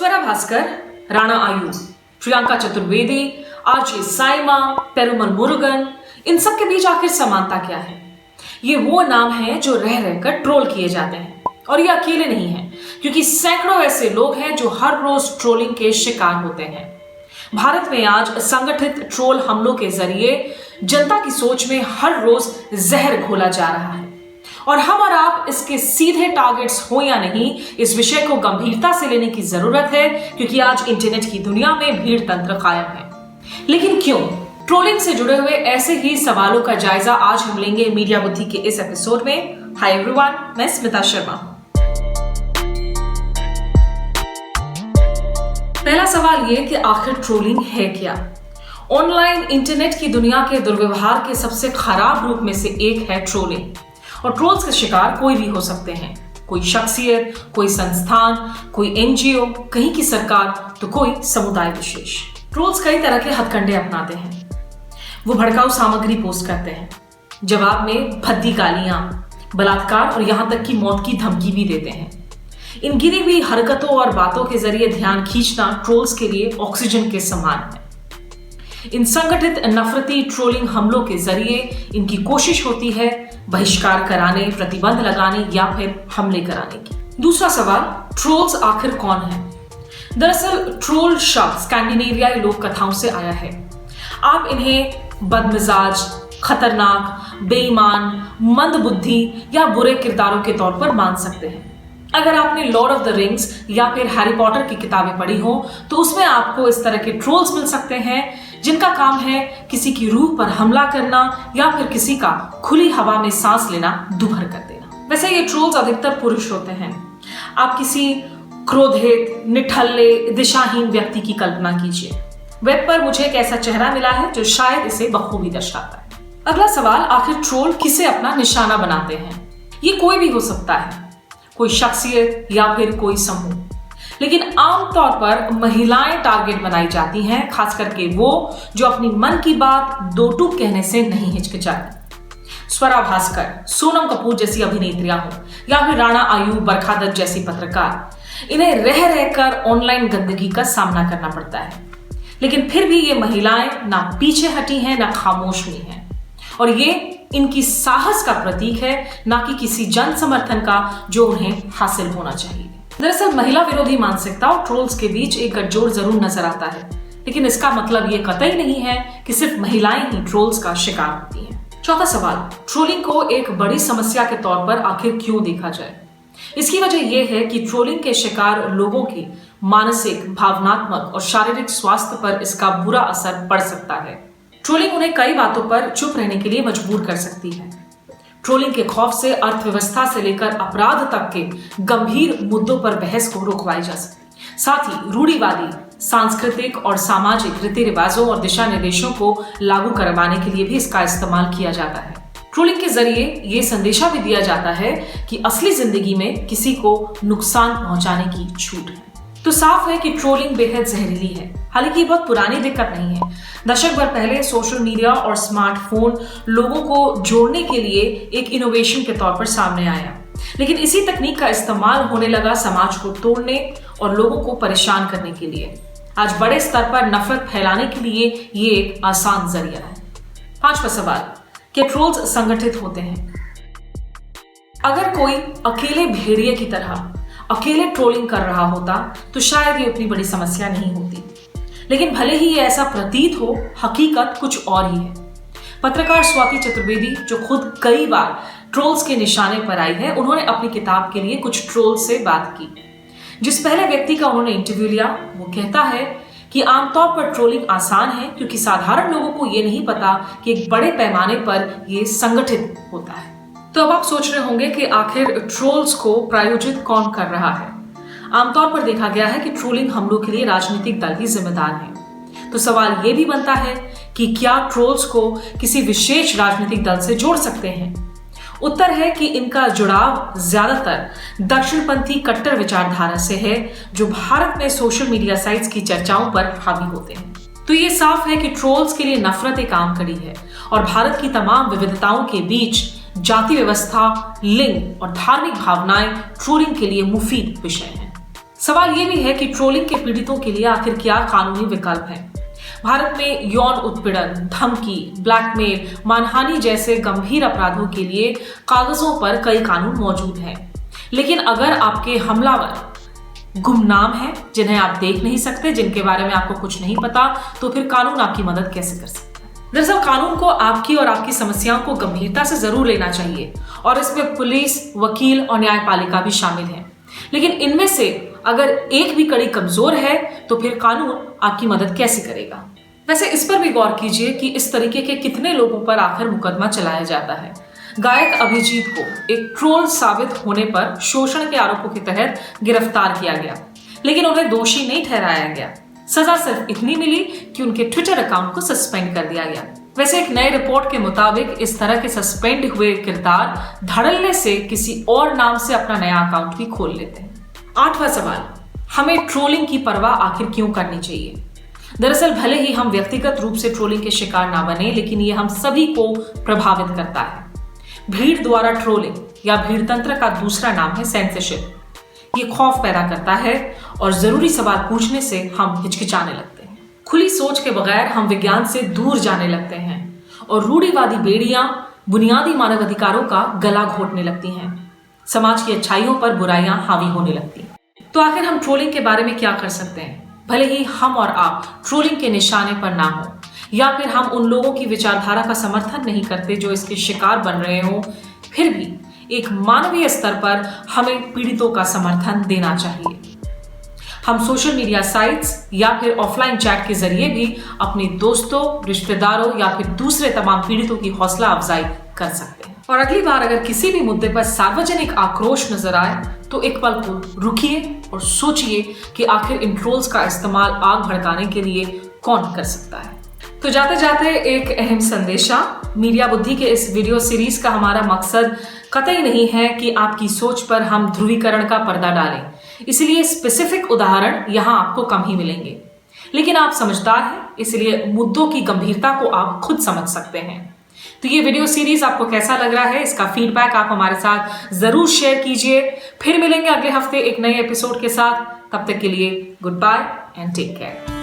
Swara Bhaskar, Rana Ayub, Priyanka Chaturvedi, RJ Saima, Perumal Murugan, इन सब के बीच आखिर समानता क्या है? ये वो नाम है जो रह रहकर ट्रोल किए जाते हैं, और ये अकेले नहीं हैं, क्योंकि सैकड़ों ऐसे लोग हैं जो हर रोज ट्रोलिंग के शिकार होते हैं। भारत में आज संगठित ट्रोल हमलों के जरिए जनता की सोच में हर रोज जहर घोला जा रहा है, और हम और आप इसके सीधे टारगेट्स हो या नहीं, इस विषय को गंभीरता से लेने की जरूरत है, क्योंकि आज इंटरनेट की दुनिया में भीड़ तंत्र कायम है। लेकिन क्यों? ट्रोलिंग से जुड़े हुए ऐसे ही सवालों का जायजा आज हम लेंगे मीडिया बुद्धि के इस एपिसोड में। हाय एवरीवन, मैं स्मिता शर्मा। पहला सवाल ये कि आखिर ट्रोलिंग है क्या? ऑनलाइन इंटरनेट की दुनिया के दुर्व्यवहार के सबसे खराब रूप में से एक है ट्रोलिंग, और ट्रोल्स के शिकार कोई भी हो सकते हैं। कोई शख्सियत, कोई संस्थान, कोई एनजीओ, कहीं की सरकार, तो कोई समुदाय विशेष। ट्रोल्स कई तरह के हथकंडे अपनाते हैं। वो भड़काऊ सामग्री पोस्ट करते हैं, जवाब में भद्दी गालियां, बलात्कार और यहां तक कि मौत की धमकी भी देते हैं। इन गिरी हुई हरकतों और बातों के जरिए ध्यान खींचना ट्रोल्स के लिए ऑक्सीजन के समान है। इन संगठित नफरती ट्रोलिंग हमलों के जरिए इनकी कोशिश होती है बहिष्कार कराने, प्रतिबंध लगाने या फिर हमले कराने की। दूसरा सवाल, ट्रोल्स आखिर कौन है? दरअसल ट्रोल शब्द स्कैंडिनेवियाई लोक कथाओं से आया है। आप इन्हें बदमिजाज, खतरनाक, बेईमान, मंदबुद्धि या बुरे किरदारों के तौर पर मान सकते हैं। अगर आपने लॉर्ड ऑफ द रिंग्स या फिर हैरी पॉटर की किताबें पढ़ी हो तो उसमें आपको इस तरह के ट्रोल्स मिल सकते हैं, जिनका काम है किसी की रूह पर हमला करना या फिर किसी का खुली हवा में सांस लेना दुभर कर देना। वैसे ये ट्रोल्स अधिकतर पुरुष होते हैं। आप किसी क्रोधित, निठल्ले, दिशाहीन व्यक्ति की कल्पना कीजिए। वेब पर मुझे एक ऐसा चेहरा मिला है जो शायद इसे बखूबी दर्शाता है। अगला सवाल, आखिर ट्रोल किसे अपना निशाना बनाते हैं? ये कोई भी हो सकता है, कोई शख्सियत या फिर कोई समूह, लेकिन आमतौर पर महिलाएं टारगेट बनाई जाती हैं, खास करके वो जो अपनी मन की बात दो टूक कहने से नहीं हिचकिचाती। स्वरा भास्कर, सोनम कपूर जैसी अभिनेत्रियां हो या फिर राणा आयुब, बरखा दत्त जैसी पत्रकार, इन्हें रह रहकर ऑनलाइन गंदगी का सामना करना पड़ता है, लेकिन फिर भी ये महिलाएं ना पीछे हटी हैं ना खामोश हुई हैं, और ये इनकी साहस का प्रतीक है, ना कि किसी जन समर्थन का जो उन्हें हासिल होना चाहिए। दरअसल महिला विरोधी मानसिकता और ट्रोल्स के बीच एक गठजोड़ जरूर नजर आता है, लेकिन इसका मतलब ये कतई नहीं है कि सिर्फ महिलाएं ही ट्रोल्स का शिकार होती हैं। चौथा सवाल, ट्रोलिंग को एक बड़ी समस्या के तौर पर आखिर क्यों देखा जाए? इसकी वजह यह है कि ट्रोलिंग के शिकार लोगों के मानसिक, भावनात्मक और शारीरिक स्वास्थ्य पर इसका बुरा असर पड़ सकता है। ट्रोलिंग उन्हें कई बातों पर चुप रहने के लिए मजबूर कर सकती है। ट्रोलिंग के खौफ से अर्थव्यवस्था से लेकर अपराध तक के गंभीर मुद्दों पर बहस को रुकवाई जा सकती। साथ ही रूढ़िवादी, सांस्कृतिक और सामाजिक रीति रिवाजों और दिशा निर्देशों को लागू करवाने के लिए भी इसका इस्तेमाल किया जाता है। ट्रोलिंग के जरिए ये संदेशा भी दिया जाता है कि असली जिंदगी में किसी को नुकसान पहुंचाने की छूट है। तो साफ है कि ट्रोलिंग बेहद जहरीली है। हालांकि बहुत पुरानी दिक्कत नहीं है। दशक भर पहले सोशल मीडिया और स्मार्टफोन लोगों को जोड़ने के लिए एक इनोवेशन के तौर पर सामने आया, लेकिन इसी तकनीक का इस्तेमाल होने लगा समाज को तोड़ने और लोगों को परेशान करने के लिए। आज बड़े स्तर पर नफरत फैलाने के लिए ये एक आसान जरिया है। पांचवा सवाल, क्या ट्रोल्स संगठित होते हैं? अगर कोई अकेले भेड़िए की तरह अकेले ट्रोलिंग कर रहा होता तो शायद ये उतनी बड़ी समस्या नहीं होती, लेकिन भले ही ये ऐसा प्रतीत हो, हकीकत कुछ और ही है। पत्रकार स्वाति चतुर्वेदी, जो खुद कई बार ट्रोल्स के निशाने पर आई है, उन्होंने अपनी किताब के लिए कुछ ट्रोल्स से बात की। जिस पहले व्यक्ति का उन्होंने इंटरव्यू लिया, वो कहता है कि आमतौर पर ट्रोलिंग आसान है, क्योंकि साधारण लोगों को ये नहीं पता कि एक बड़े पैमाने पर ये संगठित होता है। तो अब आप सोच रहे होंगे कि आखिर ट्रोल्स को प्रायोजित कौन कर रहा है? आमतौर पर देखा गया है कि ट्रोलिंग हमलों के लिए राजनीतिक दल ही जिम्मेदार हैं। तो सवाल ये भी बनता है कि क्या ट्रोल्स को किसी विशेष राजनीतिक दल से जोड़ सकते हैं? उत्तर है कि इनका जुड़ाव ज्यादातर दक्षिणपंथी कट्टर विचारधारा से है, जो भारत में सोशल मीडिया साइट्स की चर्चाओं पर हावी होते हैं। तो ये साफ है कि ट्रोल्स के लिए नफरत एक आम कड़ी है, और भारत की तमाम विविधताओं के बीच जाति व्यवस्था, लिंग और धार्मिक भावनाएं ट्रोलिंग के लिए मुफीद विषय हैं। सवाल ये भी है कि ट्रोलिंग के पीड़ितों के लिए आखिर क्या कानूनी विकल्प हैं? भारत में यौन उत्पीड़न, धमकी, ब्लैकमेल, मानहानि जैसे गंभीर अपराधों के लिए कागजों पर कई कानून मौजूद हैं। लेकिन अगर आपके हमलावर गुमनाम हैं, जिन्हें आप देख नहीं सकते, जिनके बारे में आपको कुछ नहीं पता, तो फिर कानून आपकी मदद कैसे कर सकता है? दरअसल कानून को आपकी और आपकी समस्याओं को गंभीरता से जरूर लेना चाहिए और इसमें पुलिस, वकील और न्यायपालिका भी शामिल है। लेकिन इनमें से अगर एक भी कड़ी कमजोर है तो फिर कानून आपकी मदद कैसे करेगा? वैसे इस पर भी गौर कीजिए कि इस तरीके के कितने लोगों पर आखिर मुकदमा चलाया जाता है। गायक अभिजीत को एक ट्रोल साबित होने पर शोषण के आरोपों के तहत गिरफ्तार किया गया, लेकिन उन्हें दोषी नहीं ठहराया गया। सजा सिर्फ इतनी मिली कि उनके ट्विटर अकाउंट को सस्पेंड कर दिया गया। वैसे एक नए रिपोर्ट के मुताबिक इस तरह के सस्पेंड हुए किरदार धड़ल्ले से किसी और नाम से अपना नया अकाउंट भी खोल लेते हैं। 8वां सवाल, हमें ट्रोलिंग की परवाह आखिर क्यों करनी चाहिए? दरअसल भले ही हम व्यक्तिगत रूप से ट्रोलिंग के शिकार ना बने, लेकिन ये हम सभी को प्रभावित करता है। भीड़ द्वारा ट्रोलिंग या भीड़ तंत्र का दूसरा नाम है सेंसरशिप। ये खौफ पैदा करता है और जरूरी सवाल पूछने से हम हिचकिचाने लगते हैं। खुली सोच के बगैर हम विज्ञान से दूर जाने लगते हैं और रूढ़िवादी बेड़ियां बुनियादी मानवाधिकारों का गला घोटने लगती हैं। समाज की अच्छाइयों पर बुराइयां हावी होने लगती हैं। तो आखिर हम ट्रोलिंग के बारे में क्या कर सकते हैं? भले ही हम और आप ट्रोलिंग के निशाने पर ना हो या फिर हम उन लोगों की विचारधारा का समर्थन नहीं करते जो इसके शिकार बन रहे हो, फिर भी एक मानवीय स्तर पर हमें पीड़ितों का समर्थन देना चाहिए। हम सोशल मीडिया साइट्स या फिर ऑफलाइन चैट के जरिए भी अपने दोस्तों, रिश्तेदारों या फिर दूसरे तमाम पीड़ितों की हौसला अफजाई कर सकते हैं। और अगली बार अगर किसी भी मुद्दे पर सार्वजनिक आक्रोश नजर आए तो एक पल को रुकिए और सोचिए कि आखिर इन ट्रोल्स का इस्तेमाल आग भड़काने के लिए कौन कर सकता है। तो जाते जाते एक अहम संदेशा, मीडिया बुद्धि के इस वीडियो सीरीज का हमारा मकसद कतई नहीं है कि आपकी सोच पर हम ध्रुवीकरण का पर्दा डालें, इसलिए स्पेसिफिक उदाहरण यहाँ आपको कम ही मिलेंगे। लेकिन आप समझदार हैं, इसलिए मुद्दों की गंभीरता को आप खुद समझ सकते हैं। तो ये वीडियो सीरीज आपको कैसा लग रहा है, इसका फीडबैक आप हमारे साथ जरूर शेयर कीजिए। फिर मिलेंगे अगले हफ्ते एक नए एपिसोड के साथ। तब तक के लिए goodbye and take care.